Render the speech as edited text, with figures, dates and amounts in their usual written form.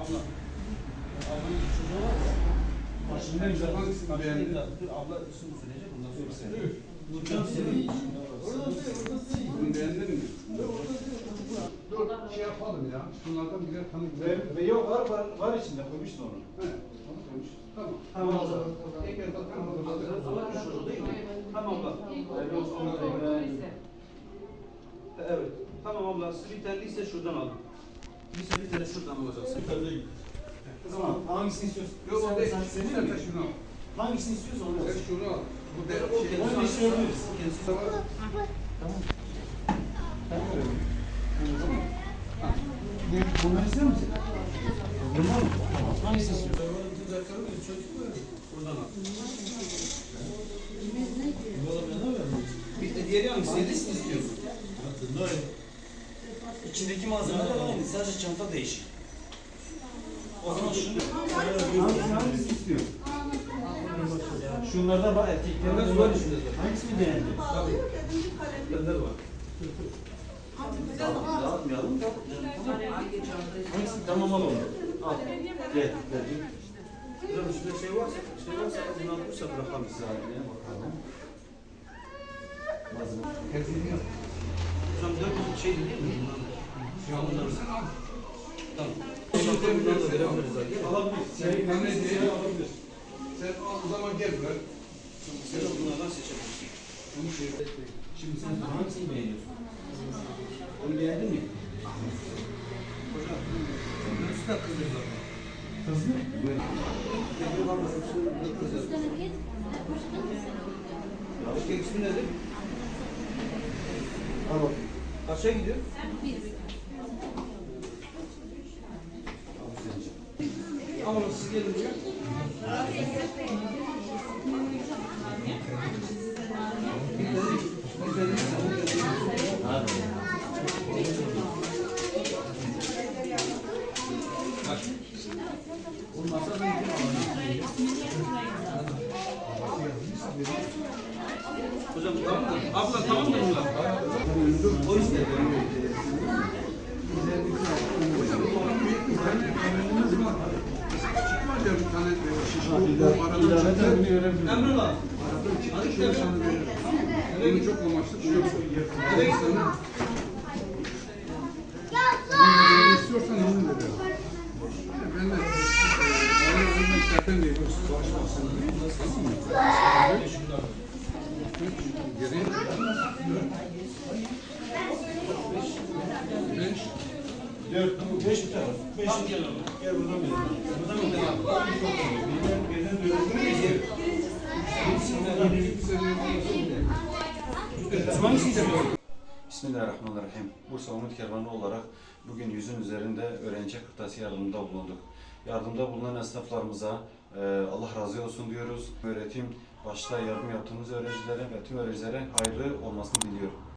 Abla. Ablanın çocuğu var ya. Başında güzel. Hangisini beğendin? Dur abla üstünü sürecek. Bundan sonra sen. Nurcan senin. Bunu beğendin mi? Dur şey yapalım ya. Şunlardan birer tane güzel. Ve yok var içinde koymuştun onu. Evet. Onu koymuş. Tamam. Tamam o zaman. Engel bakan hazırladık. Tamam abla. Evet. Tamam abla. Sliterliyse şuradan al. Bir sliteri şuradan alacaksın. Tamam. Hangisini istiyorsun? Yok o değil. Senin Sen mi? de şunu al. Hangisini istiyorsan onu al. Sen şunu al. Bu de Onu istiyoruz. Tamam. Bunları istiyor musun? Bunlar mı? Hangisini istiyorsun? Buradan al. Bir de diğeri hangisi? Yedisini istiyorsun. İçindeki malzemeler aynı. Sadece çanta değişik. O zaman şunu Hangisi istiyor? Şunlardan bak erkeklerden var içinde. Hangisini beğendin? Bende var. dağıtmayalım da. Hangisi? Tamam al onu. Al. Gel. Hocam üstünde şey varsa bunu alırsa bırakalım size. Bakalım. Malzeme. Hepsini yap. Hocam 4 şey değil mi? Ya bunları sen al. Tamam. Bunları da verebiliriz abi. Alabiliriz. Sen ne diye alabilir. Sen al o zaman gel ver. Sen de bunlardan seçebilirsin. Onu şey Şimdi sen hangisini beğeniyorsun? Onu beğendin mi? Hocam, üstüne kızıyor zaten. Kız mı? Evet. Yapıyor var mı? Kızıyor. Erkek ismi nedir? Tamam. Kaça gidiyor? Ama siz gelin diyor. Hocam tamam mı? Abla tamam mı bunlar? O istedi. çıkmaz ya bir tane şiş. Bu aradan çıktı. Emrullah. Aradan çıktı. Şöyle sana veririm. Bunu çok amaçlı. Şu evet sana. Bunu istiyorsan onu veririm. Ben de ben zaten değil. Başlasın. Tamam mı? Geri. 5. 4, 5 bir taraf. 5 gel oğlum. Gel buradan bir. Buradan bir tane. Birden dönüştürür müyüz? Bismillahirrahmanirrahim. Bursa Umut Kervanı olarak bugün 100'ün üzerinde öğrenci kırtasiye yardımında bulunduk. Yardımda bulunan esnaflarımıza Allah razı olsun diyoruz. Öğretim başta yardım yaptığımız öğrencilere ve tüm öğrencilere hayırlı olmasını diliyorum.